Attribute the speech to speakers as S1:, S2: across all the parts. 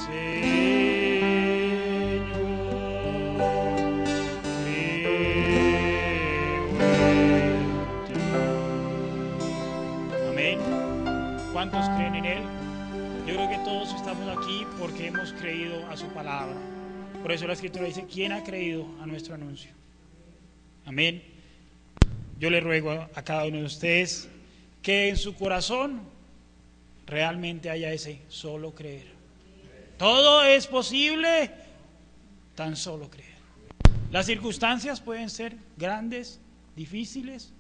S1: Amén. ¿Cuántos creen en Él? Yo creo que todos estamos aquí porque hemos creído a su palabra. Por eso la Escritura dice: ¿quién ha creído a nuestro anuncio? Amén. Yo le ruego a cada uno de ustedes que en su corazón realmente haya ese solo creer. Todo es posible, tan solo creer. Las circunstancias pueden ser grandes, difíciles.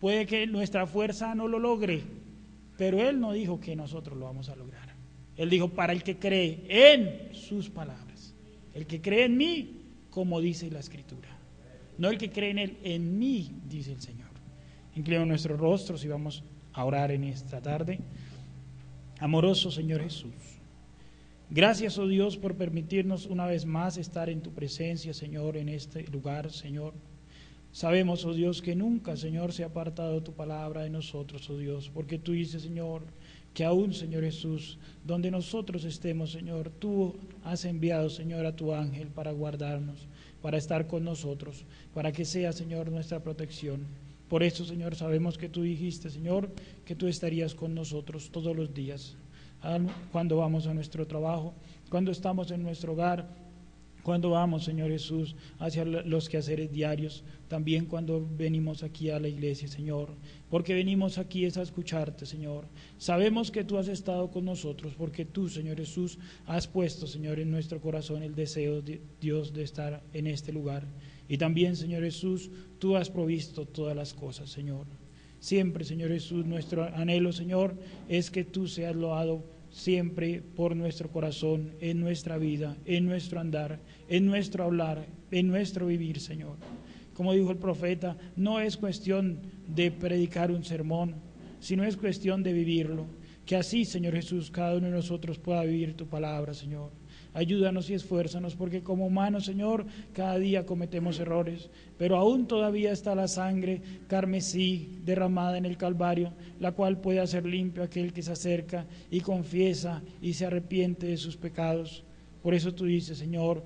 S1: Puede que nuestra fuerza no lo logre, pero Él no dijo que nosotros lo vamos a lograr. Él dijo: para el que cree en sus palabras, el que cree en mí, como dice la Escritura. No el que cree en Él, en mí, dice el Señor. Inclinemos nuestros rostros y vamos a orar en esta tarde. Amoroso Señor Jesús, gracias, oh Dios, por permitirnos una vez más estar en tu presencia, Señor, en este lugar, Señor. Sabemos, oh Dios, que nunca, Señor, se ha apartado tu palabra de nosotros, oh Dios, porque tú dices, Señor, que aún, Señor Jesús, donde nosotros estemos, Señor, tú has enviado, Señor, a tu ángel para guardarnos, para estar con nosotros, para que sea, Señor, nuestra protección. Por eso, Señor, sabemos que tú dijiste, Señor, que tú estarías con nosotros todos los días, cuando vamos a nuestro trabajo, cuando estamos en nuestro hogar, cuando vamos, Señor Jesús, hacia los quehaceres diarios, también cuando venimos aquí a la iglesia, Señor, porque venimos aquí es a escucharte, Señor. Sabemos que tú has estado con nosotros, porque tú, Señor Jesús, has puesto, Señor, en nuestro corazón el deseo de Dios de estar en este lugar. Y también, Señor Jesús, tú has provisto todas las cosas, Señor. Siempre, Señor Jesús, nuestro anhelo, Señor, es que tú seas loado siempre por nuestro corazón, en nuestra vida, en nuestro andar, en nuestro hablar, en nuestro vivir, Señor. Como dijo el profeta, no es cuestión de predicar un sermón, sino es cuestión de vivirlo. Que así, Señor Jesús, cada uno de nosotros pueda vivir tu palabra, Señor. Ayúdanos y esfuérzanos, porque como humanos, Señor, cada día cometemos errores, pero aún todavía está la sangre carmesí derramada en el Calvario, la cual puede hacer limpio a aquel que se acerca y confiesa y se arrepiente de sus pecados. Por eso tú dices, Señor,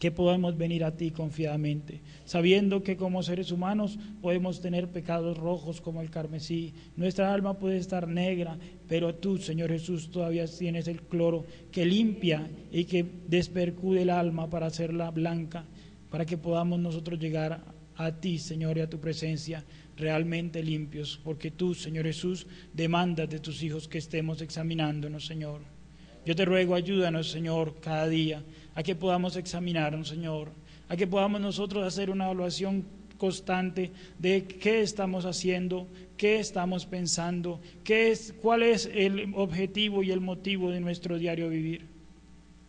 S1: que podamos venir a ti confiadamente, sabiendo que como seres humanos podemos tener pecados rojos como el carmesí, nuestra alma puede estar negra, pero tú, Señor Jesús, todavía tienes el cloro que limpia y que despercude el alma para hacerla blanca, para que podamos nosotros llegar a ti, Señor, y a tu presencia realmente limpios, porque tú, Señor Jesús, demandas de tus hijos que estemos examinándonos, Señor. Yo te ruego, ayúdanos, Señor, cada día a que podamos examinarnos, Señor, a que podamos nosotros hacer una evaluación constante de qué estamos haciendo, qué estamos pensando, cuál es el objetivo y el motivo de nuestro diario vivir,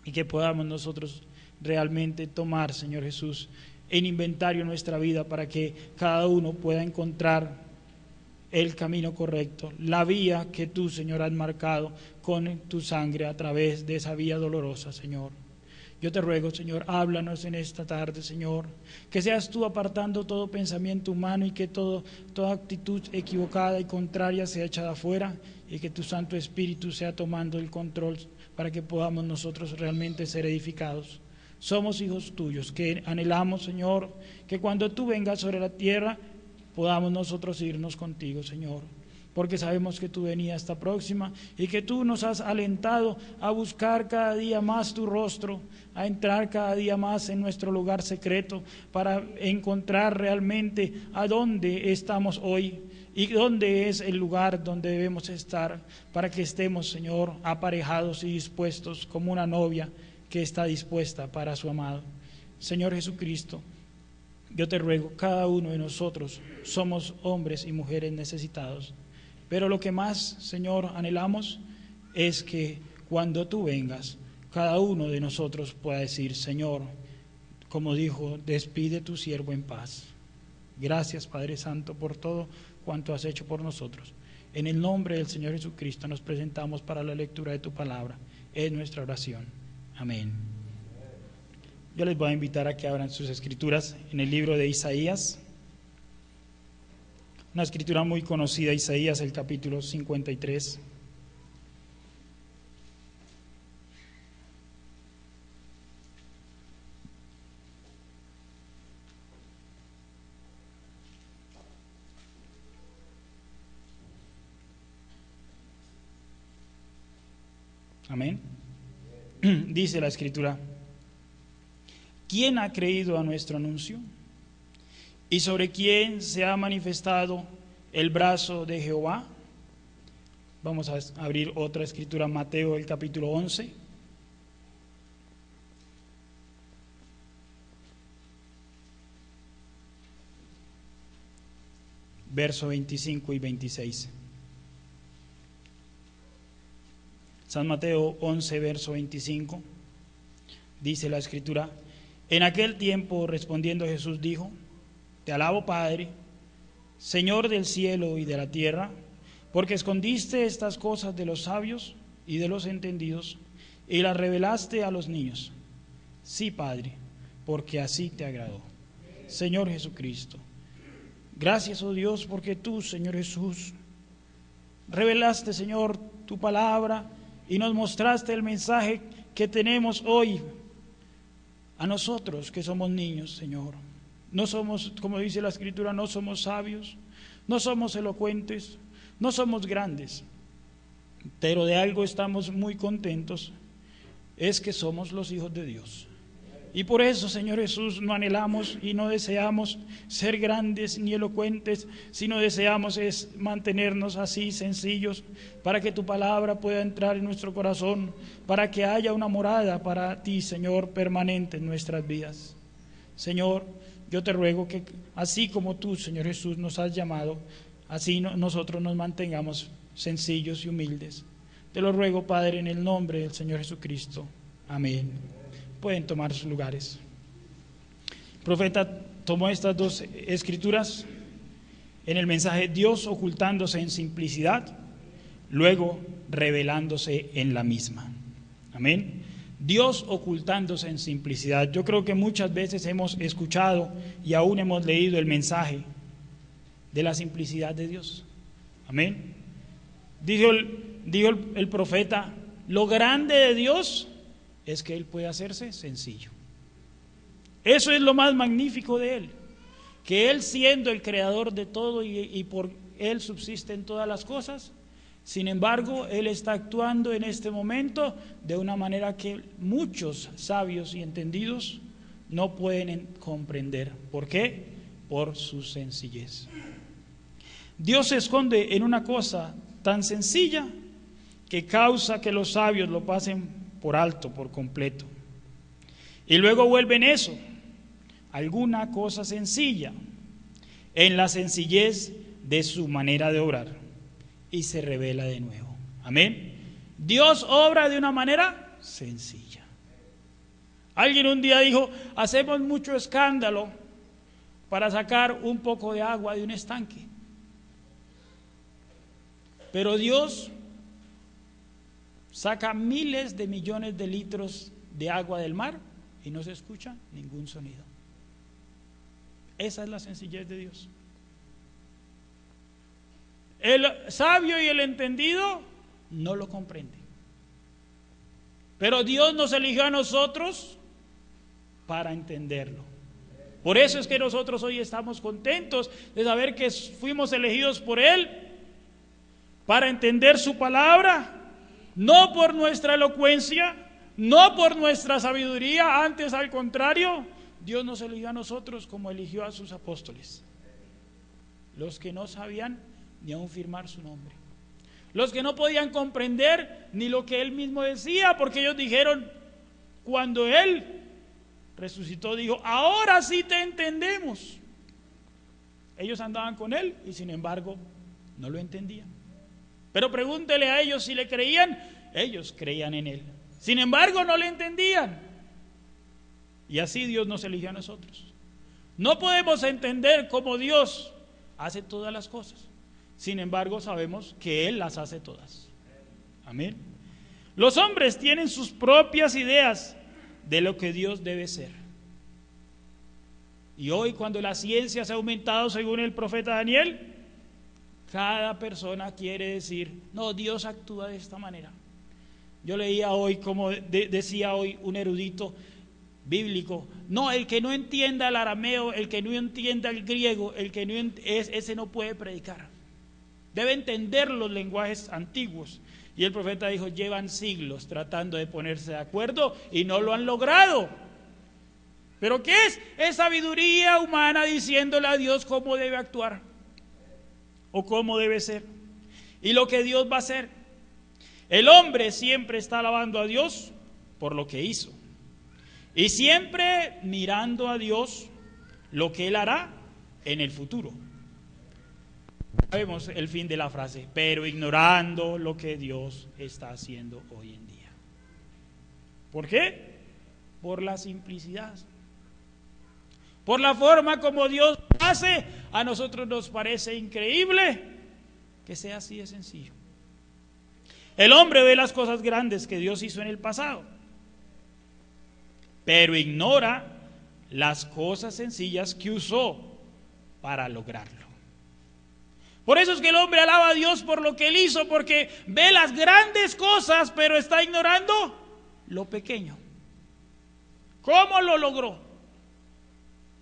S1: y que podamos nosotros realmente tomar, Señor Jesús, en inventario nuestra vida para que cada uno pueda encontrar el camino correcto, la vía que tú, Señor, has marcado con tu sangre a través de esa vía dolorosa, Señor. Yo te ruego, Señor, háblanos en esta tarde, Señor, que seas tú apartando todo pensamiento humano y que toda actitud equivocada y contraria sea echada afuera y que tu Santo Espíritu sea tomando el control para que podamos nosotros realmente ser edificados. Somos hijos tuyos que anhelamos, Señor, que cuando tú vengas sobre la tierra podamos nosotros irnos contigo, Señor, porque sabemos que tu venida está próxima y que tú nos has alentado a buscar cada día más tu rostro, a entrar cada día más en nuestro lugar secreto para encontrar realmente a dónde estamos hoy y dónde es el lugar donde debemos estar para que estemos, Señor, aparejados y dispuestos como una novia que está dispuesta para su amado. Señor Jesucristo, yo te ruego, cada uno de nosotros somos hombres y mujeres necesitados, pero lo que más, Señor, anhelamos es que cuando tú vengas, cada uno de nosotros pueda decir, Señor, como dijo, despide tu siervo en paz. Gracias, Padre Santo, por todo cuanto has hecho por nosotros. En el nombre del Señor Jesucristo nos presentamos para la lectura de tu palabra. Es nuestra oración. Amén. Yo les voy a invitar a que abran sus escrituras en el libro de Isaías, una escritura muy conocida, Isaías, el capítulo 53. Amén. Dice la Escritura: ¿quién ha creído a nuestro anuncio? ¿Y sobre quién se ha manifestado el brazo de Jehová? Vamos a abrir otra escritura, Mateo, el capítulo 11. Verso 25 y 26. San Mateo 11, verso 25. Dice la Escritura: en aquel tiempo, respondiendo Jesús, dijo: te alabo, Padre, Señor del cielo y de la tierra, porque escondiste estas cosas de los sabios y de los entendidos y las revelaste a los niños. Sí, Padre, porque así te agradó. Señor Jesucristo, gracias, oh Dios, porque tú, Señor Jesús, revelaste, Señor, tu palabra y nos mostraste el mensaje que tenemos hoy a nosotros que somos niños, Señor. No somos, como dice la Escritura, no somos sabios, no somos elocuentes, no somos grandes, pero de algo estamos muy contentos, es que somos los hijos de Dios. Y por eso, Señor Jesús, no anhelamos y no deseamos ser grandes ni elocuentes, sino deseamos es mantenernos así sencillos, para que tu palabra pueda entrar en nuestro corazón, para que haya una morada para ti, Señor, permanente en nuestras vidas. Señor, yo te ruego que así como tú, Señor Jesús, nos has llamado, así nosotros nos mantengamos sencillos y humildes. Te lo ruego, Padre, en el nombre del Señor Jesucristo. Amén. Pueden tomar sus lugares. El profeta tomó estas dos escrituras en el mensaje: Dios ocultándose en simplicidad, luego revelándose en la misma. Amén. Dios ocultándose en simplicidad. Yo creo que muchas veces hemos escuchado y aún hemos leído el mensaje de la simplicidad de Dios. Amén. Dijo el profeta: lo grande de Dios es que Él puede hacerse sencillo. Eso es lo más magnífico de Él, que Él, siendo el creador de todo y por Él subsisten todas las cosas, sin embargo, Él está actuando en este momento de una manera que muchos sabios y entendidos no pueden comprender. ¿Por qué? Por su sencillez. Dios se esconde en una cosa tan sencilla que causa que los sabios lo pasen por alto, por completo. Y luego vuelven eso, alguna cosa sencilla, en la sencillez de su manera de obrar, y se revela de nuevo. Amén. Dios obra de una manera sencilla. Alguien un día dijo: hacemos mucho escándalo para sacar un poco de agua de un estanque, pero Dios saca miles de millones de litros de agua del mar y no se escucha ningún sonido. Esa es la sencillez de Dios. El sabio y el entendido no lo comprenden, pero Dios nos eligió a nosotros para entenderlo. Por eso es que nosotros hoy estamos contentos de saber que fuimos elegidos por Él para entender su palabra. No por nuestra elocuencia, no por nuestra sabiduría, antes al contrario, Dios nos eligió a nosotros como eligió a sus apóstoles, los que no sabían ni aún firmar su nombre, los que no podían comprender ni lo que Él mismo decía, porque ellos dijeron, cuando Él resucitó, dijo: ahora sí te entendemos. Ellos andaban con Él y sin embargo no lo entendían. Pero pregúntele a ellos si le creían. Ellos creían en Él, sin embargo no le entendían. Y así Dios nos eligió a nosotros. No podemos entender cómo Dios hace todas las cosas, sin embargo sabemos que Él las hace todas. Amén. Los hombres tienen sus propias ideas de lo que Dios debe ser. Y hoy, cuando la ciencia se ha aumentado, según el profeta Daniel, cada persona quiere decir: no, Dios actúa de esta manera. Yo leía hoy, como decía hoy un erudito bíblico: no, el que no entienda el arameo, el que no entienda el griego, el que ese no puede predicar. Debe entender los lenguajes antiguos. Y el profeta dijo, llevan siglos tratando de ponerse de acuerdo y no lo han logrado. ¿Pero qué es? Es sabiduría humana diciéndole a Dios cómo debe actuar o cómo debe ser y lo que Dios va a hacer. El hombre siempre está alabando a Dios por lo que hizo y siempre mirando a Dios lo que Él hará en el futuro. Sabemos el fin de la frase, pero ignorando lo que Dios está haciendo hoy en día. ¿Por qué? Por la simplicidad. Por la forma como Dios hace, a nosotros nos parece increíble que sea así de sencillo. El hombre ve las cosas grandes que Dios hizo en el pasado, pero ignora las cosas sencillas que usó para lograrlo. Por eso es que el hombre alaba a Dios por lo que Él hizo, porque ve las grandes cosas, pero está ignorando lo pequeño. ¿Cómo lo logró?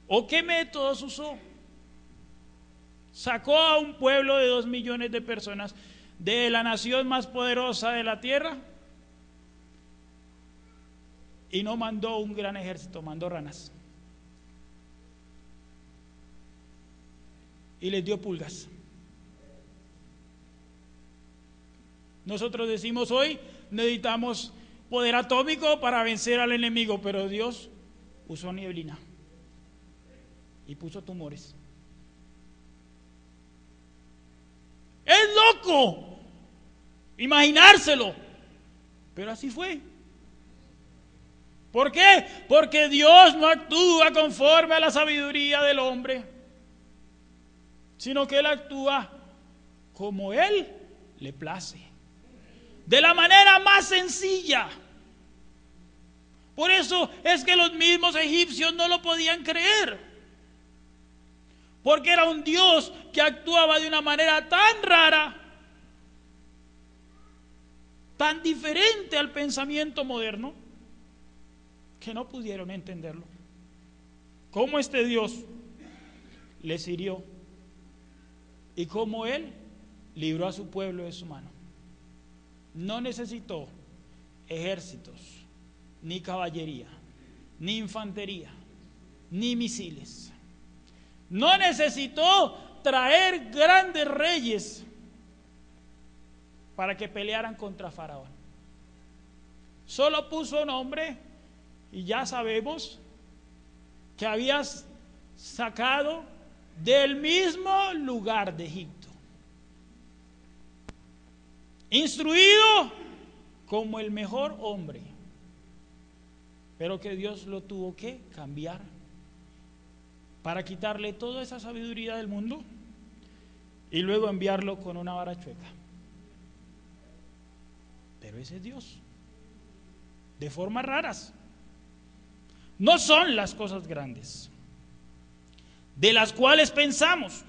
S1: ¿O qué métodos usó? Sacó a un pueblo de 2 millones de personas de la nación más poderosa de la tierra y no mandó un gran ejército, mandó ranas. Y les dio pulgas. Nosotros decimos hoy, necesitamos poder atómico para vencer al enemigo, pero Dios usó nieblina y puso tumores. Es loco imaginárselo, pero así fue. ¿Por qué? Porque Dios no actúa conforme a la sabiduría del hombre, sino que Él actúa como Él le place, de la manera más sencilla. Por eso es que los mismos egipcios no lo podían creer, porque era un Dios que actuaba de una manera tan rara, tan diferente al pensamiento moderno, que no pudieron entenderlo. Cómo este Dios les hirió y cómo Él libró a su pueblo de su mano. No necesitó ejércitos, ni caballería, ni infantería, ni misiles. No necesitó traer grandes reyes para que pelearan contra Faraón. Solo puso un hombre y ya sabemos que había sacado del mismo lugar de Egipto, instruido como el mejor hombre, pero que Dios lo tuvo que cambiar para quitarle toda esa sabiduría del mundo y luego enviarlo con una vara chueca. Pero ese es Dios, de formas raras. No son las cosas grandes de las cuales pensamos,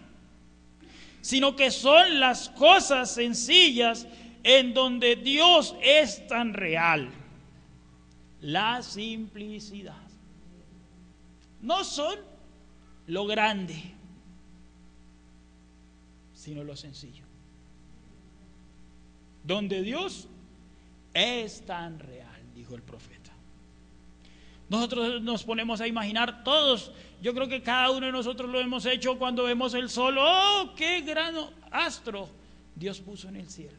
S1: sino que son las cosas sencillas en donde Dios es tan real. La simplicidad. No son lo grande, sino lo sencillo. Donde Dios es tan real, dijo el profeta. Nosotros nos ponemos a imaginar todos, yo creo que cada uno de nosotros lo hemos hecho cuando vemos el sol. ¡Oh, qué gran astro Dios puso en el cielo!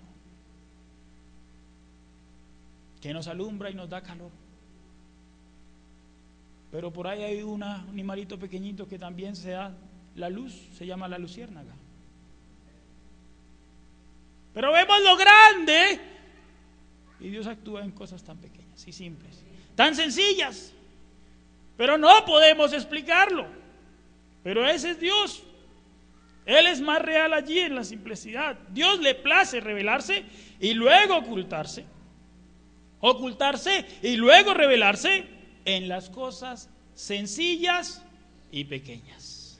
S1: Que nos alumbra y nos da calor. Pero por ahí hay un animalito pequeñito que también se da la luz, se llama la luciérnaga. Pero vemos lo grande y Dios actúa en cosas tan pequeñas y simples, tan sencillas, pero no podemos explicarlo. Pero ese es Dios. Él es más real allí en la simplicidad. Dios le place revelarse y luego ocultarse y luego revelarse en las cosas sencillas y pequeñas,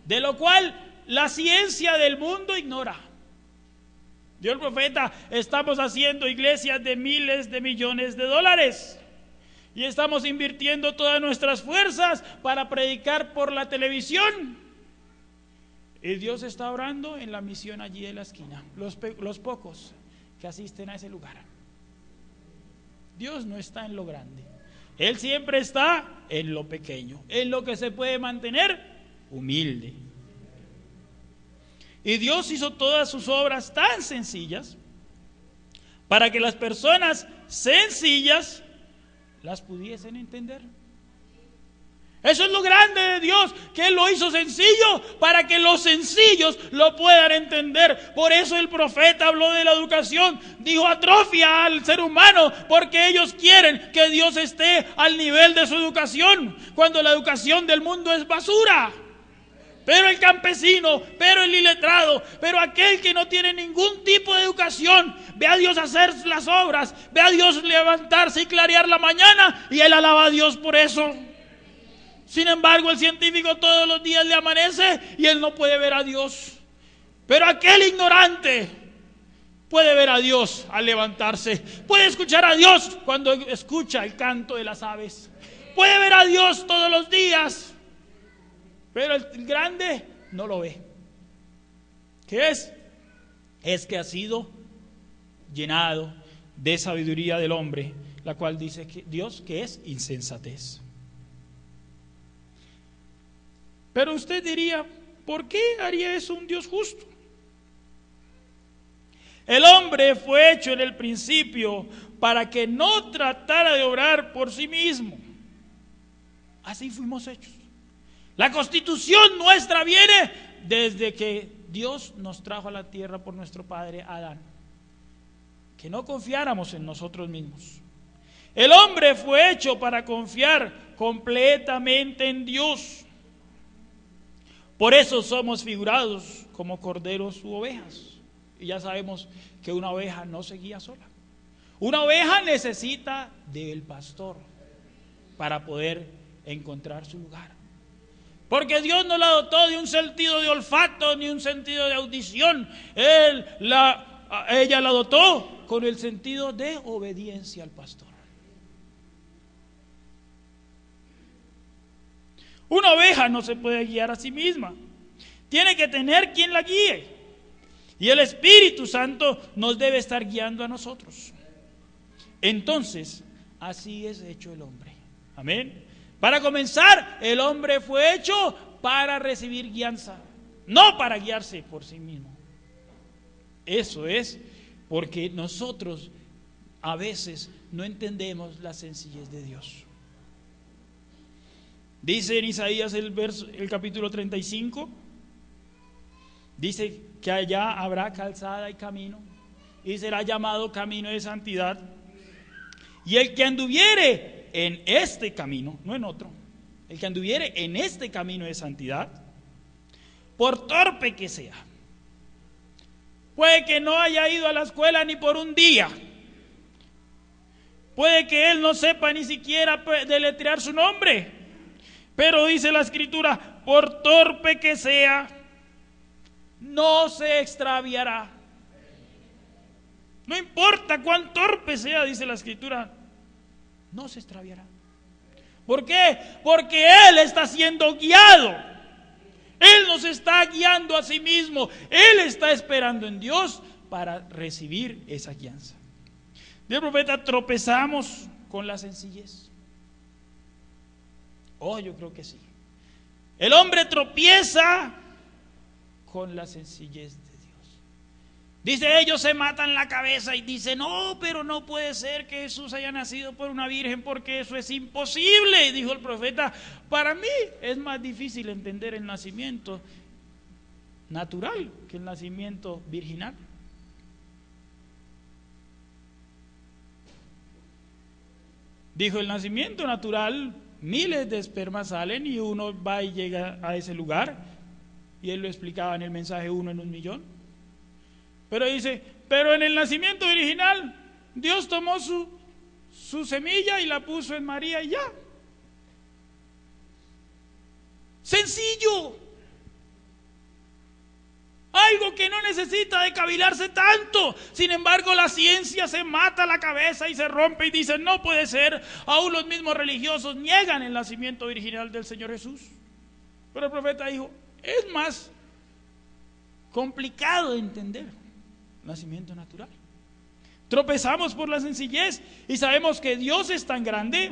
S1: de lo cual la ciencia del mundo ignora. Dios, el profeta, estamos haciendo iglesias de miles de millones de dólares y estamos invirtiendo todas nuestras fuerzas para predicar por la televisión, y Dios está orando en la misión allí de la esquina, los pocos que asisten a ese lugar. Dios no está en lo grande. Él siempre está en lo pequeño, en lo que se puede mantener humilde. Y Dios hizo todas sus obras tan sencillas para que las personas sencillas las pudiesen entender. Eso es lo grande de Dios, que Él lo hizo sencillo para que los sencillos lo puedan entender. Por eso el profeta habló de la educación, dijo: atrofia al ser humano, porque ellos quieren que Dios esté al nivel de su educación, cuando la educación del mundo es basura. Pero el campesino, pero el iletrado, pero aquel que no tiene ningún tipo de educación, ve a Dios hacer las obras, ve a Dios levantarse y clarear la mañana, y él alaba a Dios por eso. Sin embargo, el científico todos los días le amanece y él no puede ver a Dios. Pero aquel ignorante puede ver a Dios al levantarse, puede escuchar a Dios cuando escucha el canto de las aves, puede ver a Dios todos los días. Pero el grande no lo ve. ¿Qué es? Es que ha sido llenado de sabiduría del hombre, la cual dice que Dios que es insensatez. Pero usted diría: ¿por qué haría eso un Dios justo? El hombre fue hecho en el principio para que no tratara de obrar por sí mismo. Así fuimos hechos. La constitución nuestra viene desde que Dios nos trajo a la tierra por nuestro padre Adán, que no confiáramos en nosotros mismos. El hombre fue hecho para confiar completamente en Dios. Por eso somos figurados como corderos u ovejas. Y ya sabemos que una oveja no se guía sola. Una oveja necesita del pastor para poder encontrar su lugar. Porque Dios no la dotó de un sentido de olfato ni un sentido de audición. Ella la dotó con el sentido de obediencia al pastor. Una oveja no se puede guiar a sí misma. Tiene que tener quien la guíe. Y el Espíritu Santo nos debe estar guiando a nosotros. Entonces, así es hecho el hombre. Amén. Para comenzar, el hombre fue hecho para recibir guianza, no para guiarse por sí mismo. Eso es porque nosotros a veces no entendemos la sencillez de Dios. Dice en Isaías el capítulo 35, dice que allá habrá calzada y camino, y será llamado camino de santidad. Y el que anduviere en este camino, no en otro, el que anduviere en este camino de santidad, por torpe que sea, puede que no haya ido a la escuela ni por un día, puede que él no sepa ni siquiera deletrear su nombre, pero dice la Escritura: por torpe que sea, no se extraviará. No importa cuán torpe sea, dice la Escritura, no se extraviará. ¿Por qué? Porque Él está siendo guiado. Él nos está guiando a sí mismo. Él está esperando en Dios para recibir esa guianza. Dice el profeta: tropezamos con la sencillez. Oh, yo creo que sí. El hombre tropieza con la sencillez de Dios. Dice: ellos se matan la cabeza y dicen: no, pero no puede ser que Jesús haya nacido por una virgen, porque eso es imposible. Y dijo el profeta: para mí es más difícil entender el nacimiento natural que el nacimiento virginal. Dijo: el nacimiento natural, miles de espermas salen y uno va y llega a ese lugar, y él lo explicaba en el mensaje 1 en 1.000.000. Pero dice: pero en el nacimiento original, Dios tomó su semilla y la puso en María y ya. Sencillo. Algo que no necesita de cavilarse tanto. Sin embargo, la ciencia se mata la cabeza y se rompe y dice: no puede ser. Aún los mismos religiosos niegan el nacimiento original del Señor Jesús. Pero el profeta dijo: es más complicado de entender el nacimiento natural. Tropezamos por la sencillez y sabemos que Dios es tan grande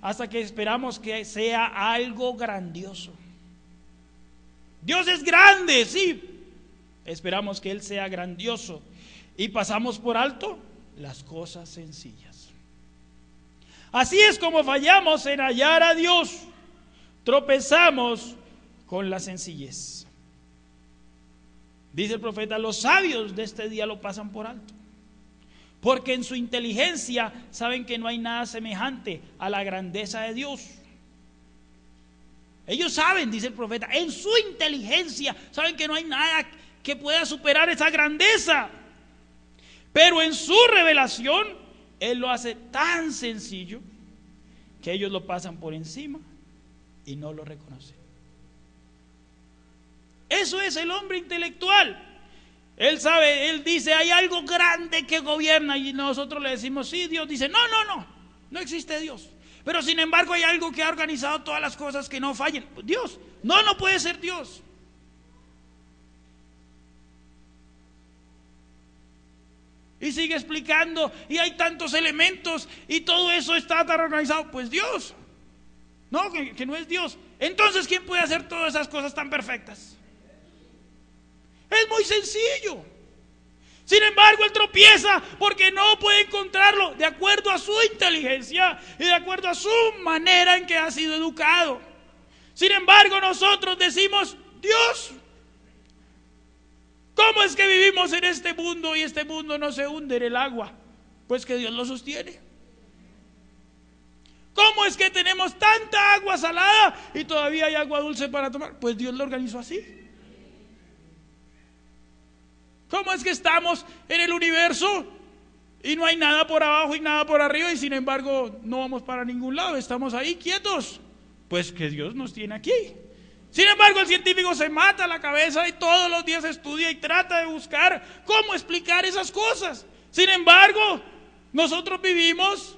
S1: hasta que esperamos que sea algo grandioso. Dios es grande, sí. Esperamos que Él sea grandioso y pasamos por alto las cosas sencillas. Así es como fallamos en hallar a Dios. Tropezamos con la sencillez. Dice el profeta, los sabios de este día lo pasan por alto, porque en su inteligencia saben que no hay nada semejante a la grandeza de Dios. Ellos saben, dice el profeta, en su inteligencia saben que no hay nada que pueda superar esa grandeza. Pero en su revelación, Él lo hace tan sencillo que ellos lo pasan por encima y no lo reconocen. Eso es el hombre intelectual. Él sabe, él dice, hay algo grande que gobierna, y nosotros le decimos, sí, Dios. Dice, no existe Dios. Pero sin embargo hay algo que ha organizado todas las cosas que no fallen. Dios, no puede ser Dios. Y sigue explicando, y hay tantos elementos, y todo eso está tan organizado. Pues Dios, no, que no es Dios. Entonces, ¿quién puede hacer todas esas cosas tan perfectas? Es muy sencillo. Sin embargo, él tropieza porque no puede encontrarlo de acuerdo a su inteligencia y de acuerdo a su manera en que ha sido educado. Sin embargo, nosotros decimos, Dios, ¿cómo es que vivimos en este mundo y este mundo no se hunde en el agua? Pues que Dios lo sostiene. ¿Cómo es que tenemos tanta agua salada y todavía hay agua dulce para tomar? Pues Dios lo organizó así. ¿Cómo es que estamos en el universo y no hay nada por abajo y nada por arriba, y sin embargo no vamos para ningún lado, estamos ahí quietos? Pues que Dios nos tiene aquí. Sin embargo, el científico se mata la cabeza y todos los días estudia y trata de buscar cómo explicar esas cosas. Sin embargo, nosotros vivimos,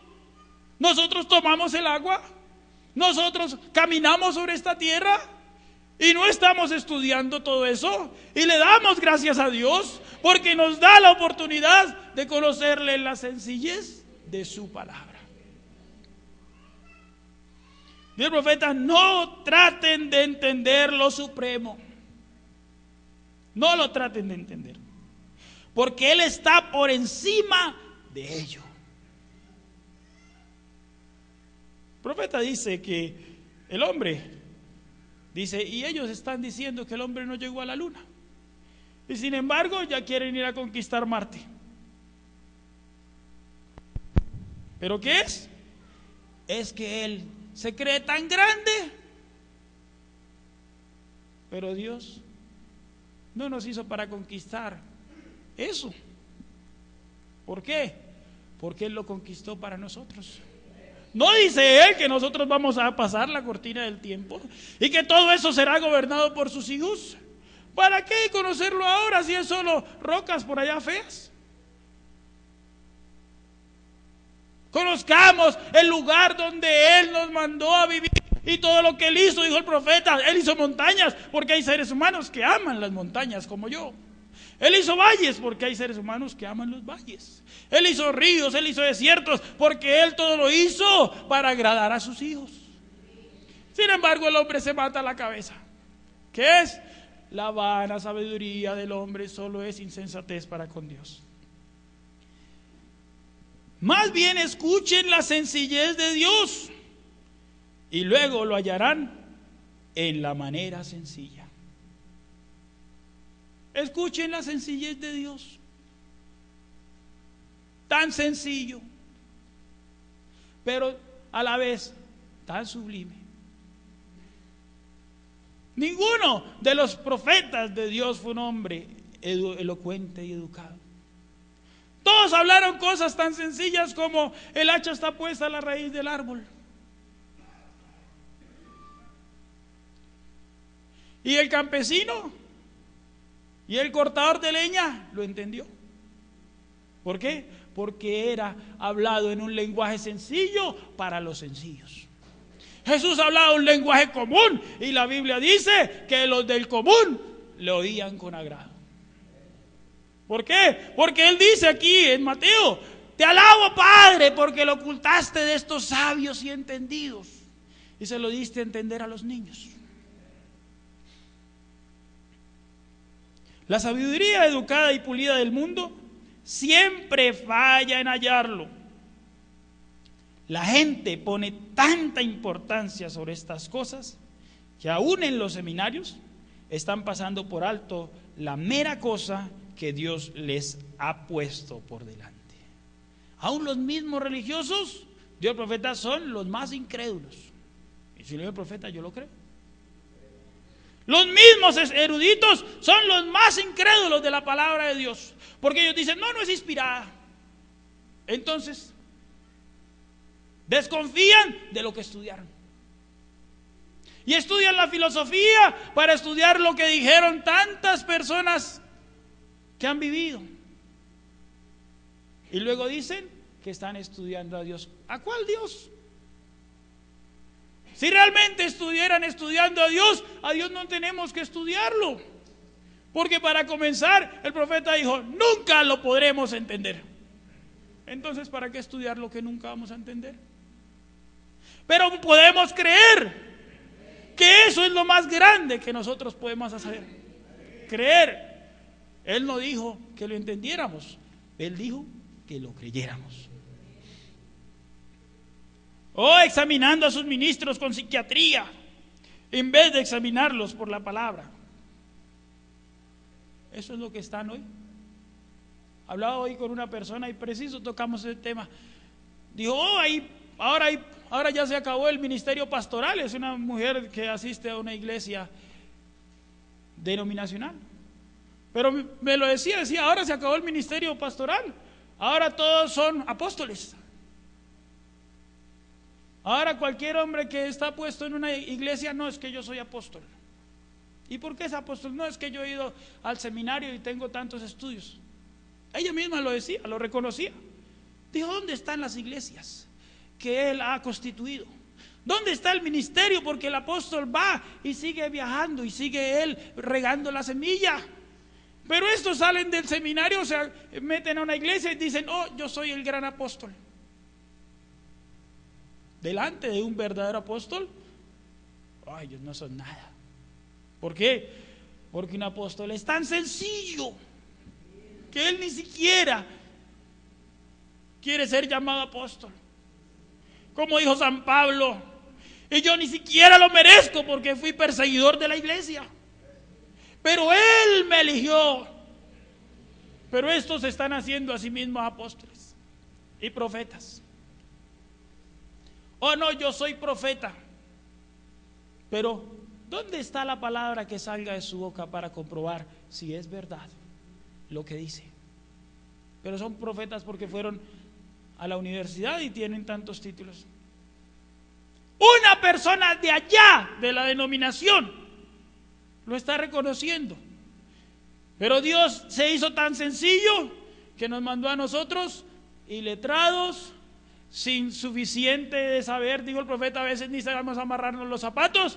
S1: nosotros tomamos el agua, nosotros caminamos sobre esta tierra y no estamos estudiando todo eso, y le damos gracias a Dios porque nos da la oportunidad de conocerle la sencillez de su palabra. Dice el profeta, no traten de entender lo supremo. No lo traten de entender, porque Él está por encima de ello. El profeta dice que el hombre, dice, y ellos están diciendo que el hombre no llegó a la luna, y sin embargo ya quieren ir a conquistar Marte. ¿Pero qué es? Es que Él se cree tan grande, pero Dios no nos hizo para conquistar eso. ¿Por qué? Porque Él lo conquistó para nosotros. No dice Él que nosotros vamos a pasar la cortina del tiempo y que todo eso será gobernado por sus hijos. ¿Para qué conocerlo ahora si es solo rocas por allá feas? Conozcamos el lugar donde Él nos mandó a vivir y todo lo que Él hizo, dijo el profeta. Él hizo montañas porque hay seres humanos que aman las montañas como yo. Él hizo valles porque hay seres humanos que aman los valles. Él hizo ríos, Él hizo desiertos, porque Él todo lo hizo para agradar a sus hijos. Sin embargo, el hombre se mata la cabeza. ¿Qué es? La vana sabiduría del hombre solo es insensatez para con Dios. Más bien escuchen la sencillez de Dios y luego lo hallarán en la manera sencilla. Escuchen la sencillez de Dios. Tan sencillo, pero a la vez tan sublime. Ninguno de los profetas de Dios fue un hombre elocuente y educado. Todos hablaron cosas tan sencillas como el hacha está puesta a la raíz del árbol. Y el campesino y el cortador de leña lo entendió. ¿Por qué? Porque era hablado en un lenguaje sencillo para los sencillos. Jesús hablaba un lenguaje común y la Biblia dice que los del común le oían con agrado. ¿Por qué? Porque Él dice aquí en Mateo Te alabo, Padre, porque lo ocultaste de estos sabios y entendidos y se lo diste a entender a los niños. La sabiduría educada y pulida del mundo siempre falla en hallarlo. La gente pone tanta importancia sobre estas cosas que aún en los seminarios están pasando por alto la mera cosa que Dios les ha puesto por delante. Aún los mismos religiosos, Dios y el profeta, son los más incrédulos. Y si lo dice el profeta, yo lo creo. Los mismos eruditos son los más incrédulos de la palabra de Dios, porque ellos dicen, no es inspirada. Entonces, desconfían de lo que estudiaron. Y estudian la filosofía para estudiar lo que dijeron tantas personas que han vivido. Y luego dicen que están estudiando a Dios. ¿A cuál Dios? Si realmente estuvieran estudiando a Dios no tenemos que estudiarlo. Porque para comenzar, el profeta dijo, nunca lo podremos entender. Entonces, ¿para qué estudiar lo que nunca vamos a entender? Pero podemos creer que eso es lo más grande que nosotros podemos hacer. Creer. Él no dijo que lo entendiéramos, Él dijo que lo creyéramos. O examinando a sus ministros con psiquiatría, en vez de examinarlos por la palabra. Eso es lo que están hoy. Hablaba hoy con una persona y preciso tocamos ese tema. Dijo, ahora ya se acabó el ministerio pastoral. Es una mujer que asiste a una iglesia denominacional. Pero me lo decía, ahora se acabó el ministerio pastoral. Ahora todos son apóstoles. Ahora cualquier hombre que está puesto en una iglesia, no es que yo soy apóstol. ¿Y por qué es apóstol? No es que yo he ido al seminario y tengo tantos estudios. Ella misma lo decía, lo reconocía. Dijo, ¿dónde están las iglesias que él ha constituido? ¿Dónde está el ministerio? Porque el apóstol va y sigue viajando y sigue él regando la semilla. Pero estos salen del seminario, se meten a una iglesia y dicen, yo soy el gran apóstol. Delante de un verdadero apóstol, ellos no son nada. ¿Por qué? Porque un apóstol es tan sencillo que él ni siquiera quiere ser llamado apóstol. Como dijo San Pablo, y yo ni siquiera lo merezco porque fui perseguidor de la iglesia. Pero Él me eligió. Pero estos se están haciendo a sí mismos apóstoles y profetas. No, yo soy profeta. Pero ¿dónde está la palabra que salga de su boca para comprobar si es verdad lo que dice? Pero son profetas porque fueron a la universidad y tienen tantos títulos. Una persona de allá, de la denominación, lo está reconociendo. Pero Dios se hizo tan sencillo que nos mandó a nosotros iletrados, sin suficiente de saber. Dijo el profeta, a veces ni sabemos amarrarnos los zapatos.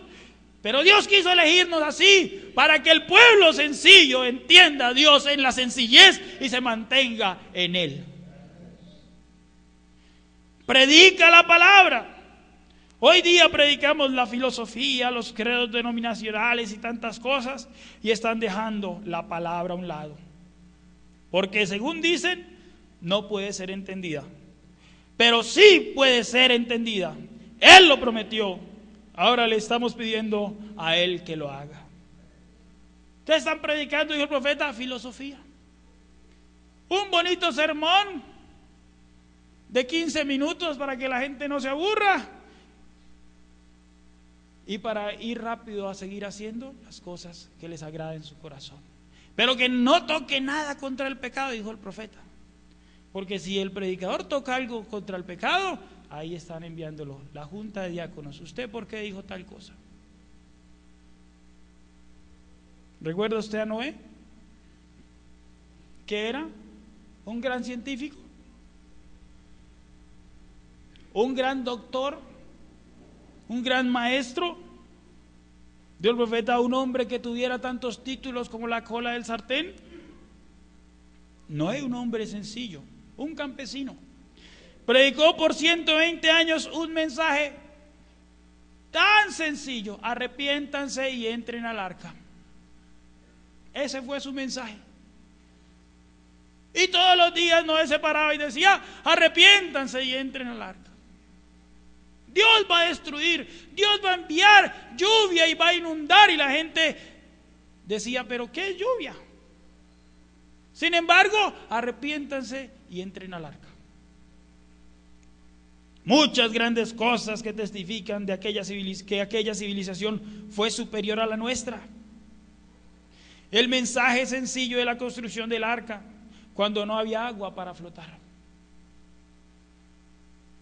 S1: Pero Dios quiso elegirnos así para que el pueblo sencillo entienda a Dios en la sencillez y se mantenga en Él. Predica la palabra. Hoy día predicamos la filosofía, los credos denominacionales y tantas cosas, y están dejando la palabra a un lado. Porque según dicen, no puede ser entendida. Pero sí puede ser entendida. Él lo prometió. Ahora le estamos pidiendo a Él que lo haga. Ustedes están predicando, dijo el profeta, filosofía. Un bonito sermón de 15 minutos para que la gente no se aburra y para ir rápido a seguir haciendo las cosas que les agraden su corazón. Pero que no toque nada contra el pecado, dijo el profeta. Porque si el predicador toca algo contra el pecado, ahí están enviándolo, la junta de diáconos. ¿Usted por qué dijo tal cosa? ¿Recuerda usted a Noé? Que era un gran científico, un gran doctor, un gran maestro. Dio el profeta a un hombre que tuviera tantos títulos como la cola del sartén. Noé, un hombre sencillo, un campesino, Predicó por 120 años un mensaje tan sencillo: arrepiéntanse y entren al arca. Ese fue su mensaje. Y todos los días Noé se paraba y decía: arrepiéntanse y entren al arca. Dios va a destruir, Dios va a enviar lluvia y va a inundar. Y la gente decía: ¿pero qué es lluvia? Sin embargo, arrepiéntanse y entren al arca. Muchas grandes cosas que testifican de que aquella civilización fue superior a la nuestra. El mensaje sencillo de la construcción del arca, cuando no había agua para flotar.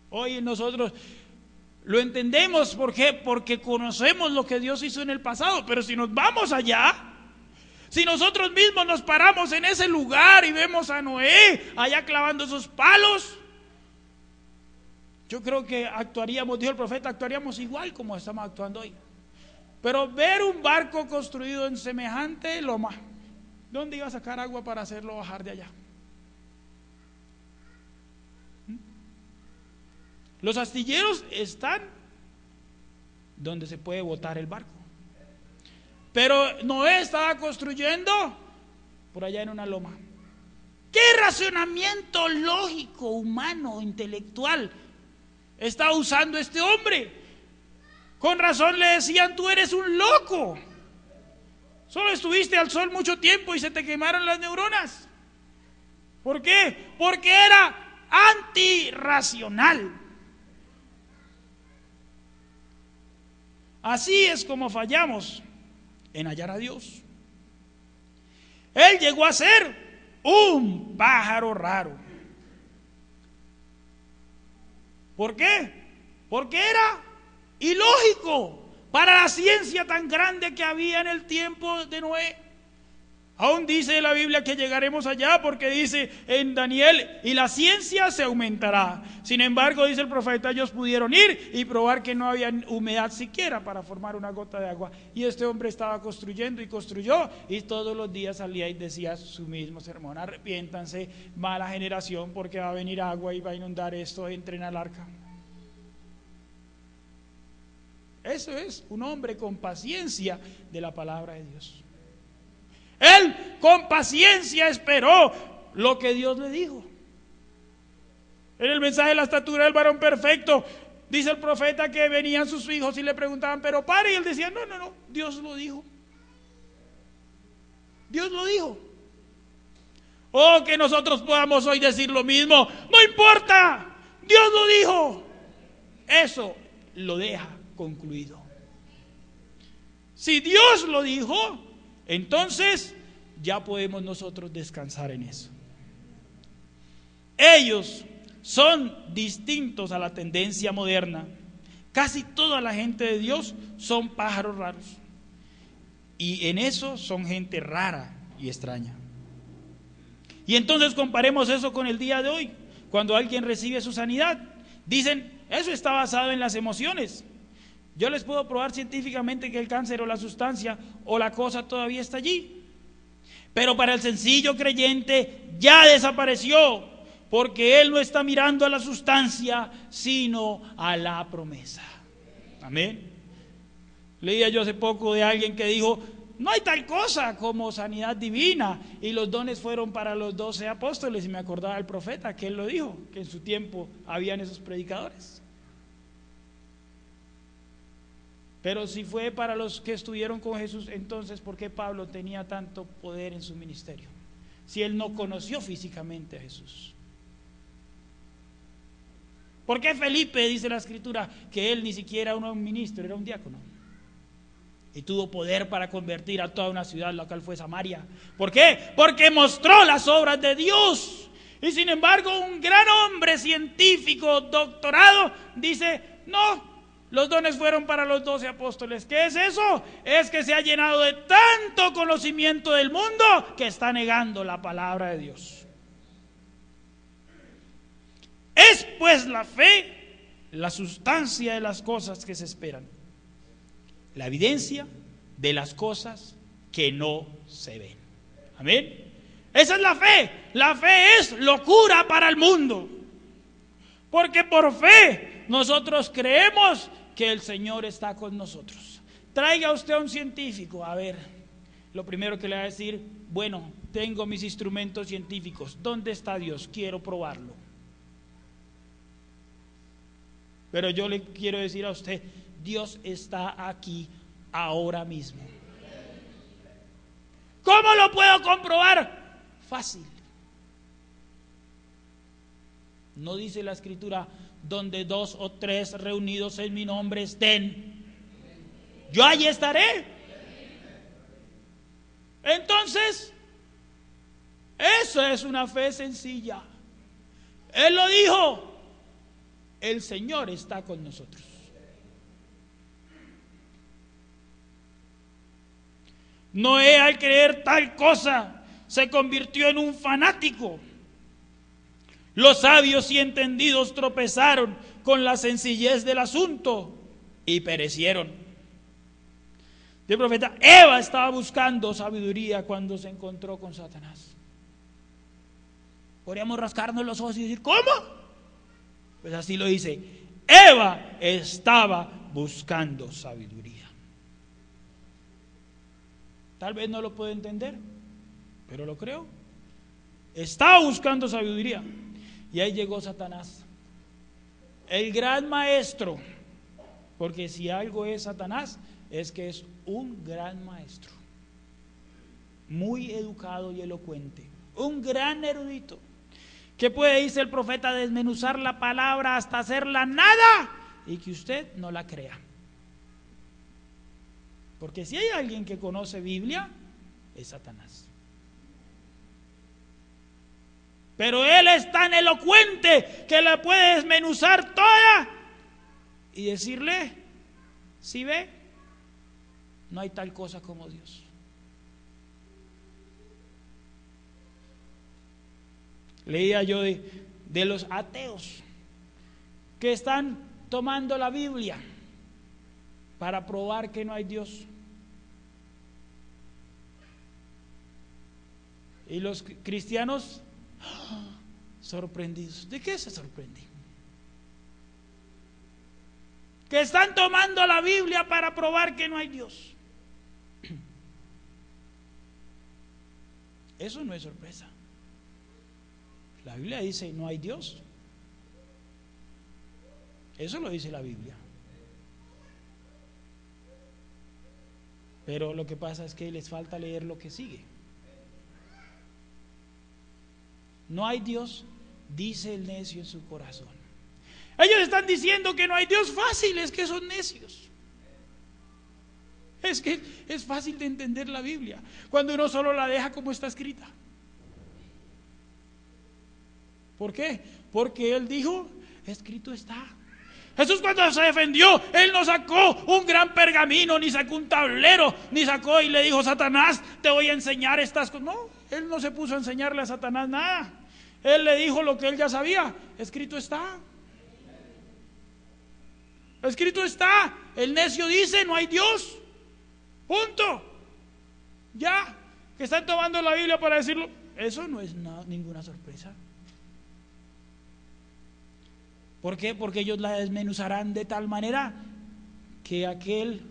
S1: Hoy nosotros lo entendemos. ¿Por qué? Porque conocemos lo que Dios hizo en el pasado. Pero si nos vamos allá, si nosotros mismos nos paramos en ese lugar y vemos a Noé allá clavando esos palos, yo creo que actuaríamos, dijo el profeta, actuaríamos igual como estamos actuando hoy. Pero ver un barco construido en semejante loma, ¿dónde iba a sacar agua para hacerlo bajar de allá? Los astilleros están donde se puede botar el barco. Pero Noé estaba construyendo por allá en una loma. ¿Qué razonamiento lógico, humano, intelectual está usando este hombre? Con razón le decían: tú eres un loco. Solo estuviste al sol mucho tiempo y se te quemaron las neuronas. ¿Por qué? Porque era antirracional. Así es como fallamos en hallar a Dios. Él llegó a ser un pájaro raro. ¿Por qué? Porque era ilógico para la ciencia tan grande que había en el tiempo de Noé. Aún dice la Biblia que llegaremos allá, porque dice en Daniel: y la ciencia se aumentará. Sin embargo, dice el profeta, ellos pudieron ir y probar que no había humedad siquiera para formar una gota de agua. Y este hombre estaba construyendo y construyó, y todos los días salía y decía su mismo sermón: arrepiéntanse, mala generación, porque va a venir agua y va a inundar esto, entren al arca. Eso es un hombre con paciencia de la palabra de Dios. Él con paciencia esperó lo que Dios le dijo. En el mensaje de la estatura del varón perfecto, dice el profeta que venían sus hijos y le preguntaban: pero padre, y él decía: no, Dios lo dijo. Dios lo dijo. Oh, que nosotros podamos hoy decir lo mismo: no importa, Dios lo dijo. Eso lo deja concluido. Si Dios lo dijo, entonces ya podemos nosotros descansar en eso. Ellos son distintos a la tendencia moderna. Casi toda la gente de Dios son pájaros raros, y en eso son gente rara y extraña. Y entonces comparemos eso con el día de hoy. Cuando alguien recibe su sanidad, dicen: eso está basado en las emociones. Yo les puedo probar científicamente que el cáncer o la sustancia o la cosa todavía está allí. Pero para el sencillo creyente ya desapareció, porque él no está mirando a la sustancia, sino a la promesa. Amén. Leía yo hace poco de alguien que dijo: no hay tal cosa como sanidad divina, y los dones fueron para los 12 apóstoles. Y me acordaba del profeta que él lo dijo, que en su tiempo habían esos predicadores. Pero si fue para los que estuvieron con Jesús, entonces ¿por qué Pablo tenía tanto poder en su ministerio? Si él no conoció físicamente a Jesús. ¿Por qué Felipe, dice la Escritura, que él ni siquiera era un ministro, era un diácono? Y tuvo poder para convertir a toda una ciudad, la cual fue Samaria. ¿Por qué? Porque mostró las obras de Dios. Y sin embargo, un gran hombre científico, doctorado, dice: no, los dones fueron para los 12 apóstoles. ¿Qué es eso? Es que se ha llenado de tanto conocimiento del mundo que está negando la palabra de Dios. Es pues la fe la sustancia de las cosas que se esperan, la evidencia de las cosas que no se ven. Amén. Esa es la fe. La fe es locura para el mundo. Porque por fe nosotros creemos que el Señor está con nosotros. Traiga usted a un científico, a ver, lo primero que le va a decir, bueno, tengo mis instrumentos científicos, ¿dónde está Dios? Quiero probarlo. Pero yo le quiero decir a usted, Dios está aquí ahora mismo. ¿Cómo lo puedo comprobar? Fácil. ¿No dice la Escritura, donde 2 o 3 reunidos en mi nombre estén, yo allí estaré? Entonces, eso es una fe sencilla. Él lo dijo. El Señor está con nosotros. Noé, al creer tal cosa, se convirtió en un fanático. Los sabios y entendidos tropezaron con la sencillez del asunto y perecieron. El profeta Eva estaba buscando sabiduría cuando se encontró con Satanás. Podríamos rascarnos los ojos y decir, ¿cómo? Pues así lo dice, Eva estaba buscando sabiduría. Tal vez no lo puedo entender, pero lo creo. Estaba buscando sabiduría. Y ahí llegó Satanás, el gran maestro, porque si algo es Satanás, es que es un gran maestro, muy educado y elocuente, un gran erudito, que puede, dice el profeta, desmenuzar la palabra hasta hacerla nada y que usted no la crea. Porque si hay alguien que conoce Biblia, es Satanás. Pero él es tan elocuente que la puede desmenuzar toda y decirle, si ve, no hay tal cosa como Dios. Leía yo de los ateos que están tomando la Biblia para probar que no hay Dios. Y los cristianos sorprendidos. ¿De qué se sorprenden? Que están tomando la Biblia para probar que no hay Dios. Eso no es sorpresa. La Biblia dice no hay Dios. Eso lo dice la Biblia. Pero lo que pasa es que les falta leer lo que sigue. No hay Dios, dice el necio en su corazón. Ellos están diciendo que no hay Dios. Fácil, es que son necios. Es que es fácil de entender la Biblia cuando uno solo la deja como está escrita. ¿Por qué? Porque él dijo, escrito está. Jesús, cuando se defendió, él no sacó un gran pergamino, ni sacó un tablero, ni sacó y le dijo, Satanás, te voy a enseñar estas cosas. No, él no se puso a enseñarle a Satanás nada. Él le dijo lo que él ya sabía. Escrito está. Escrito está. El necio dice, no hay Dios. Punto. Ya. Que están tomando la Biblia para decirlo. Eso no es ninguna sorpresa. ¿Por qué? Porque ellos la desmenuzarán de tal manera que aquel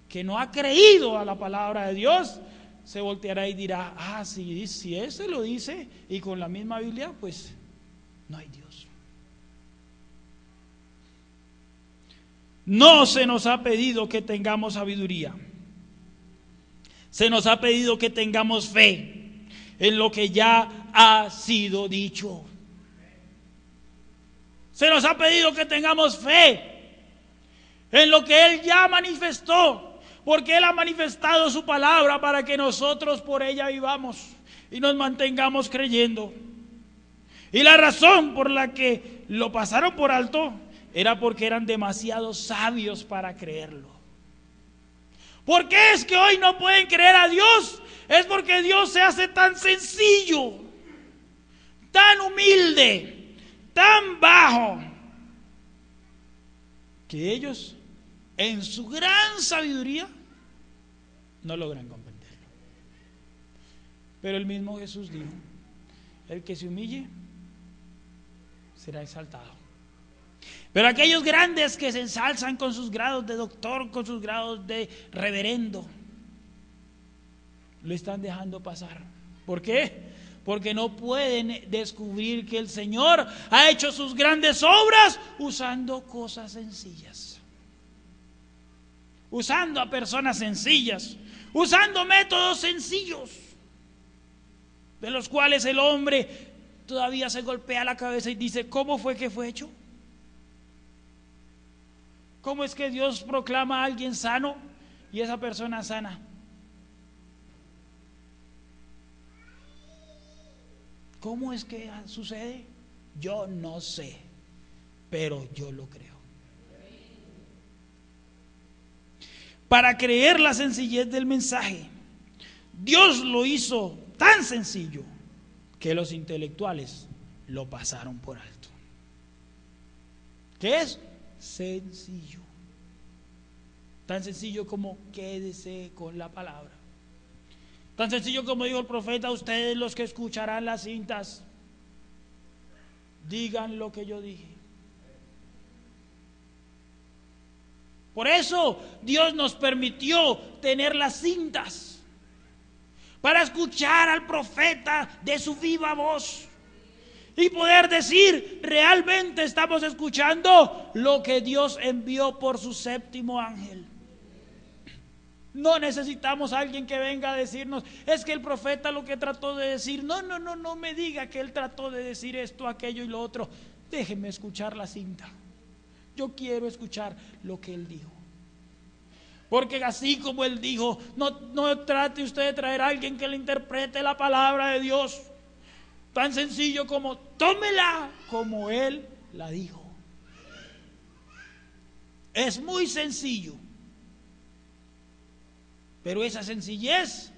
S1: que no ha creído a la palabra de Dios se volteará y dirá, si ese lo dice y con la misma Biblia, pues no hay Dios. No se nos ha pedido que tengamos sabiduría. Se nos ha pedido que tengamos fe en lo que ya ha sido dicho. Se nos ha pedido que tengamos fe en lo que Él ya manifestó, porque Él ha manifestado su palabra para que nosotros por ella vivamos y nos mantengamos creyendo. Y la razón por la que lo pasaron por alto era porque eran demasiado sabios para creerlo. ¿Por qué es que hoy no pueden creer a Dios? Es porque Dios se hace tan sencillo, tan humilde, tan bajo, que ellos en su gran sabiduría no logran comprenderlo. Pero el mismo Jesús dijo, el que se humille será exaltado. Pero aquellos grandes que se ensalzan con sus grados de doctor, con sus grados de reverendo, lo están dejando pasar. ¿Por qué? Porque no pueden descubrir que el Señor ha hecho sus grandes obras usando cosas sencillas, usando a personas sencillas, usando métodos sencillos, de los cuales el hombre todavía se golpea la cabeza y dice: ¿cómo fue que fue hecho? ¿Cómo es que Dios proclama a alguien sano y esa persona sana? ¿Cómo es que sucede? Yo no sé, pero yo lo creo. Para creer la sencillez del mensaje, Dios lo hizo tan sencillo que los intelectuales lo pasaron por alto. ¿Qué es? Sencillo. Tan sencillo como quédese con la palabra. Tan sencillo como dijo el profeta: ustedes los que escucharán las cintas, digan lo que yo dije. Por eso Dios nos permitió tener las cintas, para escuchar al profeta de su viva voz y poder decir: realmente estamos escuchando lo que Dios envió por su séptimo ángel. No necesitamos a alguien que venga a decirnos: es que el profeta lo que trató de decir. No me diga que él trató de decir esto, aquello y lo otro. Déjeme escuchar la cinta. Yo quiero escuchar lo que él dijo. Porque así como él dijo, no trate usted de traer a alguien que le interprete la palabra de Dios. Tan sencillo como tómela como él la dijo. Es muy sencillo. Pero esa sencillez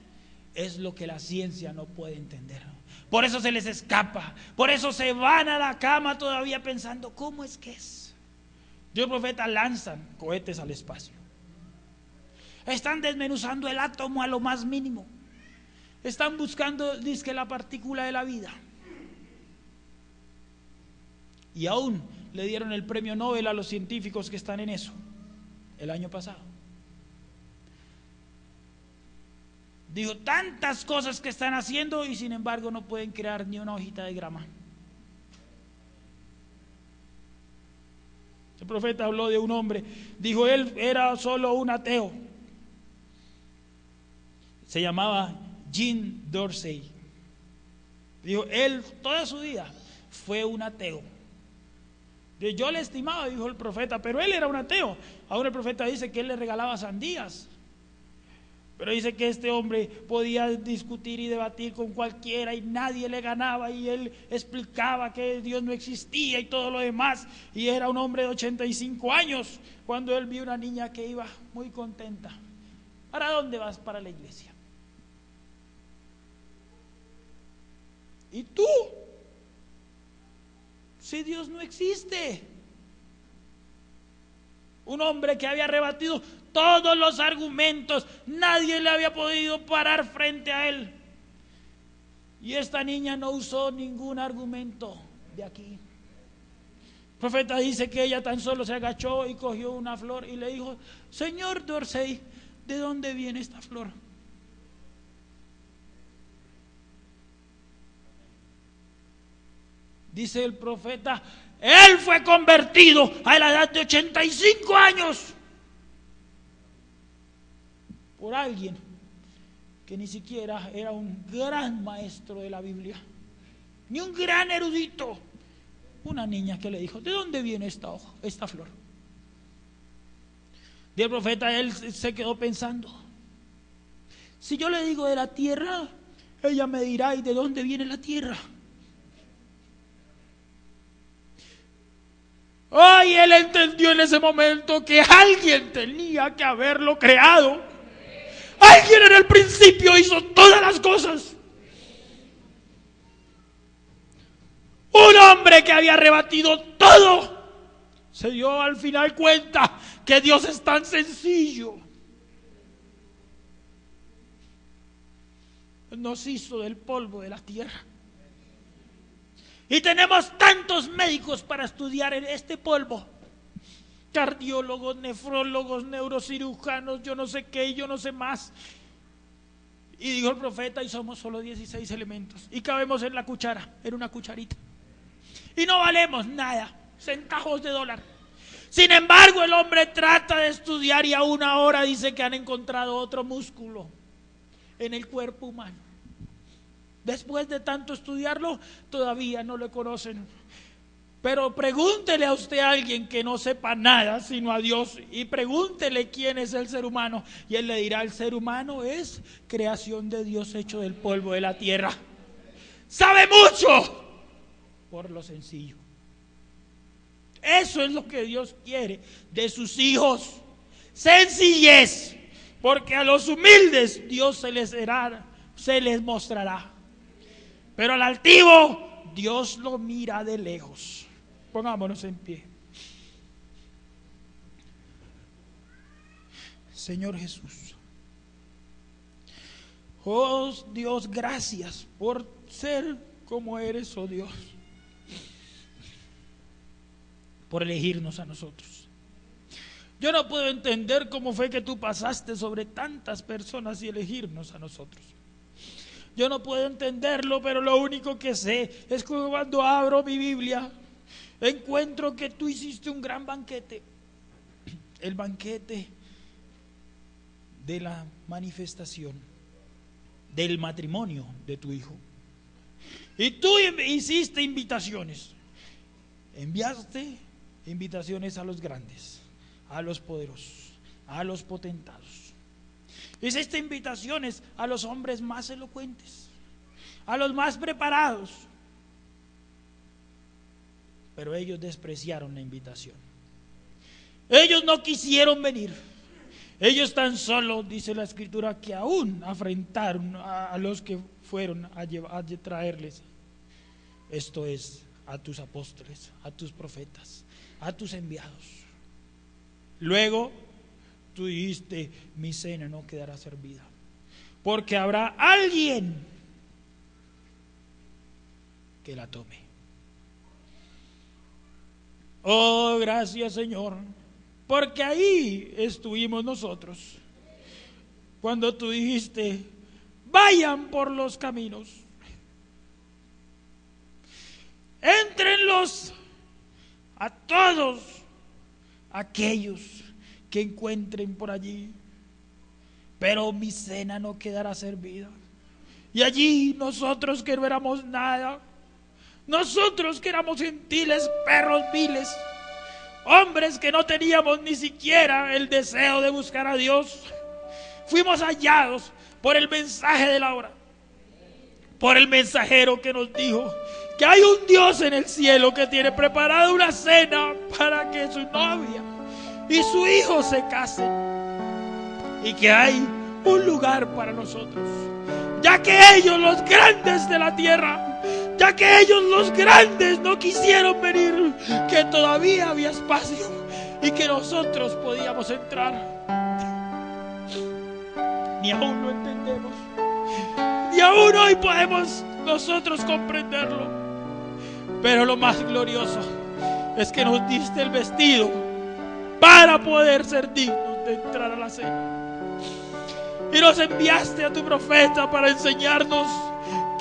S1: es lo que la ciencia no puede entender. Por eso se les escapa. Por eso se van a la cama todavía pensando: ¿cómo es que es? Dios y el profeta lanzan cohetes al espacio. Están desmenuzando el átomo a lo más mínimo. Están buscando, dizque, la partícula de la vida. Y aún le dieron el premio Nobel a los científicos que están en eso el año pasado. Dijo tantas cosas que están haciendo y sin embargo no pueden crear ni una hojita de grama. El profeta habló de un hombre, dijo: él era solo un ateo. Se llamaba Jean Dorsey. Dijo: él toda su vida fue un ateo. Yo le estimaba, dijo el profeta, pero él era un ateo. Ahora el profeta dice que él le regalaba sandías. Pero dice que este hombre podía discutir y debatir con cualquiera y nadie le ganaba, y él explicaba que Dios no existía y todo lo demás. Y era un hombre de 85 años cuando él vio una niña que iba muy contenta. ¿Para dónde vas? Para la iglesia. ¿Y tú? Si Dios no existe. Un hombre que había rebatido todos los argumentos, nadie le había podido parar frente a él. Y esta niña no usó ningún argumento de aquí. El profeta dice que ella tan solo se agachó y cogió una flor y le dijo: señor Dorsey, ¿de dónde viene esta flor? Dice el profeta: él fue convertido a la edad de 85 años por alguien que ni siquiera era un gran maestro de la Biblia, ni un gran erudito. Una niña que le dijo: ¿de dónde viene esta hoja, esta flor? Y el profeta, él se quedó pensando: si yo le digo de la tierra, ella me dirá: ¿y de dónde viene la tierra? Ay, él entendió en ese momento que alguien tenía que haberlo creado. Alguien en el principio hizo todas las cosas. Un hombre que había rebatido todo se dio al final cuenta que Dios es tan sencillo. Nos hizo del polvo de la tierra. Y tenemos tantos médicos para estudiar en este polvo. cardiólogos, nefrólogos, neurocirujanos, yo no sé qué, yo no sé más. Y dijo el profeta, y somos solo 16 elementos, y cabemos en la cuchara, en una cucharita, y no valemos nada, centavos de dólar. Sin embargo, el hombre trata de estudiar y a una hora dice que han encontrado otro músculo en el cuerpo humano. Después de tanto estudiarlo, todavía no lo conocen. Pero pregúntele a usted a alguien que no sepa nada sino a Dios, y pregúntele quién es el ser humano, y él le dirá: el ser humano es creación de Dios, hecho del polvo de la tierra. Sabe mucho por lo sencillo. Eso es lo que Dios quiere de sus hijos: sencillez, porque a los humildes Dios se les mostrará, pero al altivo Dios lo mira de lejos. Pongámonos en pie. Señor Jesús, oh Dios, gracias por ser como eres, oh Dios, por elegirnos a nosotros. Yo no puedo entender cómo fue que tú pasaste sobre tantas personas y elegirnos a nosotros. Yo no puedo entenderlo, pero lo único que sé es que cuando abro mi Biblia encuentro que tú hiciste un gran banquete, el banquete de la manifestación del matrimonio de tu hijo. Y tú hiciste invitaciones, enviaste invitaciones a los grandes, a los poderosos, a los potentados. Hiciste invitaciones a los hombres más elocuentes, a los más preparados, pero ellos despreciaron la invitación. Ellos no quisieron venir. Ellos tan solo, dice la Escritura, que aún afrentaron a los que fueron a traerles. Esto es, a tus apóstoles, a tus profetas, a tus enviados. Luego tú dijiste: mi cena no quedará servida, porque habrá alguien que la tome. Oh, gracias, Señor, porque ahí estuvimos nosotros cuando tú dijiste: vayan por los caminos, éntrenlos a todos aquellos que encuentren por allí, pero mi cena no quedará servida. Y allí nosotros que no éramos nada, nosotros que éramos gentiles, perros viles, hombres que no teníamos ni siquiera el deseo de buscar a Dios, fuimos hallados por el mensaje de la hora, por el mensajero que nos dijo que hay un Dios en el cielo que tiene preparada una cena para que su novia y su hijo se casen, y que hay un lugar para nosotros, ya que ellos, los grandes de la tierra, ya que ellos, los grandes, no quisieron venir, que todavía había espacio y que nosotros podíamos entrar. Ni aún lo entendemos, ni aún hoy podemos nosotros comprenderlo, pero lo más glorioso es que nos diste el vestido para poder ser dignos de entrar a la cena, y nos enviaste a tu profeta para enseñarnos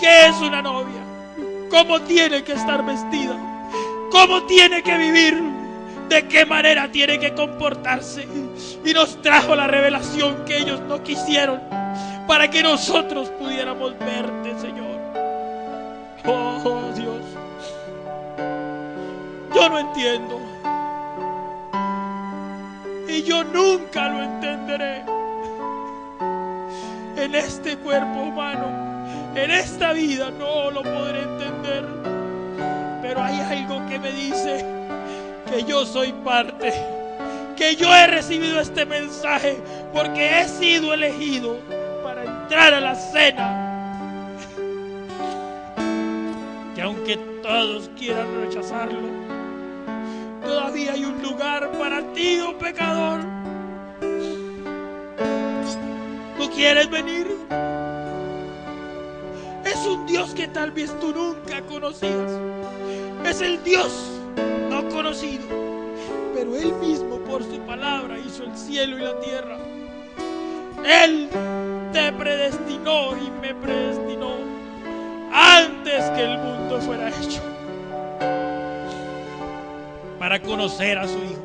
S1: qué es una novia, cómo tiene que estar vestida, cómo tiene que vivir, de qué manera tiene que comportarse, y nos trajo la revelación que ellos no quisieron para que nosotros pudiéramos verte, Señor. Oh Dios, yo no entiendo, y yo nunca lo entenderé en este cuerpo humano. En esta vida no lo podré entender, pero hay algo que me dice que yo soy parte, que yo he recibido este mensaje porque he sido elegido para entrar a la cena, que aunque todos quieran rechazarlo, todavía hay un lugar para ti, oh pecador. ¿Tú quieres venir? Es un Dios que tal vez tú nunca conocías. Es el Dios no conocido, pero Él mismo por su palabra hizo el cielo y la tierra. Él te predestinó y me predestinó antes que el mundo fuera hecho, para conocer a su Hijo,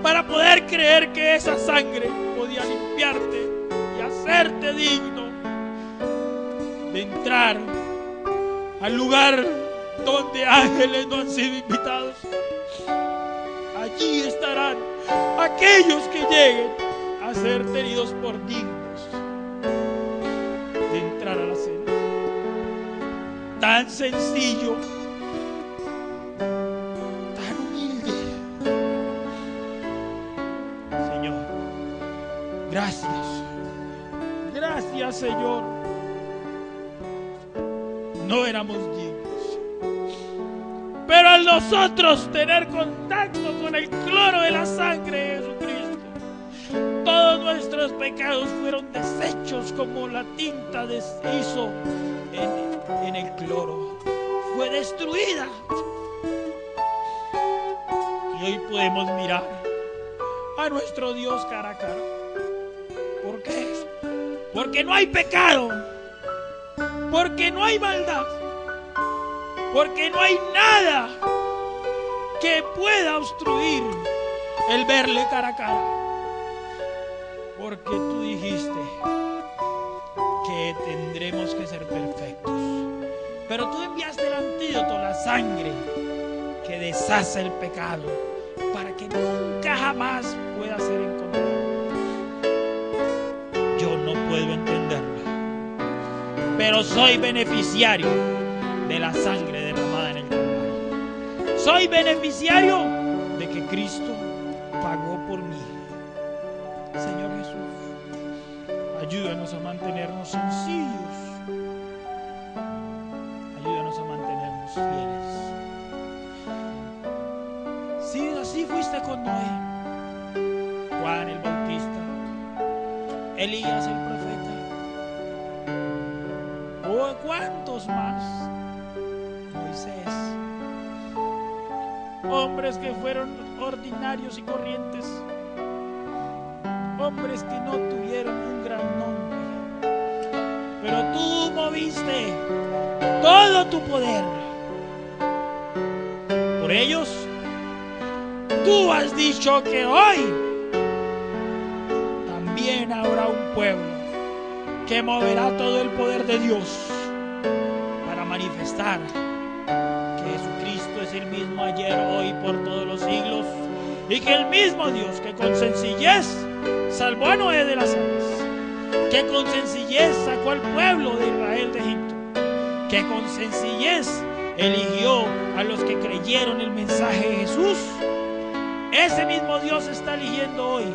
S1: para poder creer que esa sangre podía limpiarte y hacerte digno de entrar al lugar donde ángeles no han sido invitados. Allí estarán aquellos que lleguen a ser tenidos por dignos de entrar a la cena. Tan sencillo, tan humilde. Señor, gracias. Gracias, Señor. No éramos dignos, pero al nosotros tener contacto con el cloro de la sangre de Jesucristo, todos nuestros pecados fueron deshechos como la tinta deshizo en el cloro. Fue destruida. Y hoy podemos mirar a nuestro Dios cara a cara. ¿Por qué? Porque no hay pecado, porque no hay maldad, porque no hay nada que pueda obstruir el verle cara a cara. Porque tú dijiste que tendremos que ser perfectos, pero tú enviaste el antídoto, la sangre que deshace el pecado, para que nunca jamás pueda ser encontrado. Yo no puedo entenderlo, pero soy beneficiario de la sangre derramada en el Calvario. Soy beneficiario de que Cristo pagó por mí. Señor Jesús, ayúdanos a mantenernos sencillos. Ayúdanos a mantenernos fieles. Si así fuiste con Noé, Juan el Bautista, Elías el profeta, ¿o cuántos más? Moisés. Hombres que fueron ordinarios y corrientes, hombres que no tuvieron un gran nombre, pero tú moviste todo tu poder por ellos. Tú has dicho que hoy también habrá un pueblo que moverá todo el poder de Dios para manifestar que Jesucristo es el mismo ayer, hoy, por todos los siglos, y que el mismo Dios que con sencillez salvó a Noé de las aguas, que con sencillez sacó al pueblo de Israel de Egipto, que con sencillez eligió a los que creyeron el mensaje de Jesús, ese mismo Dios está eligiendo hoy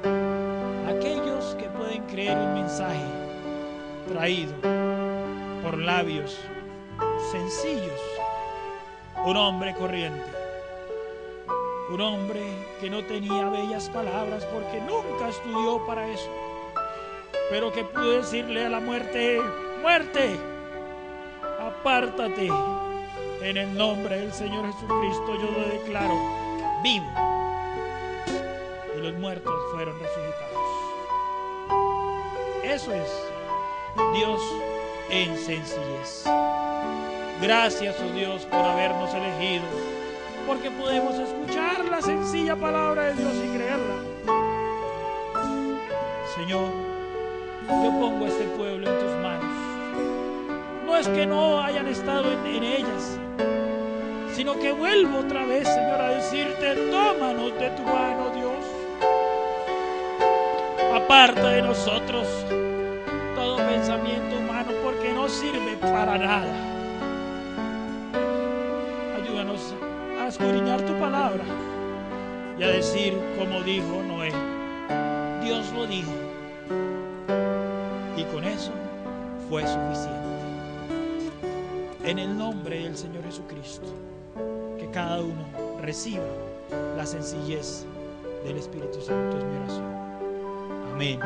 S1: a aquellos que pueden creer un mensaje traído por labios sencillos, un hombre corriente, un hombre que no tenía bellas palabras porque nunca estudió para eso, pero que pudo decirle a la muerte: muerte, apártate, en el nombre del Señor Jesucristo yo lo declaro vivo. Y los muertos fueron resucitados. Eso es Dios en sencillez. Gracias, oh Dios, por habernos elegido, porque podemos escuchar la sencilla palabra de Dios y creerla. Señor, yo pongo a este pueblo en tus manos. No es que no hayan estado en ellas, sino que vuelvo otra vez, Señor, a decirte: tómanos de tu mano, Dios. Aparta de nosotros todo pensamiento humano, porque no sirve para nada. Ayúdanos a escudriñar tu palabra y a decir como dijo Noé: Dios lo dijo, y con eso fue suficiente. En el nombre del Señor Jesucristo, que cada uno reciba la sencillez del Espíritu Santo, es mi oración. Amén.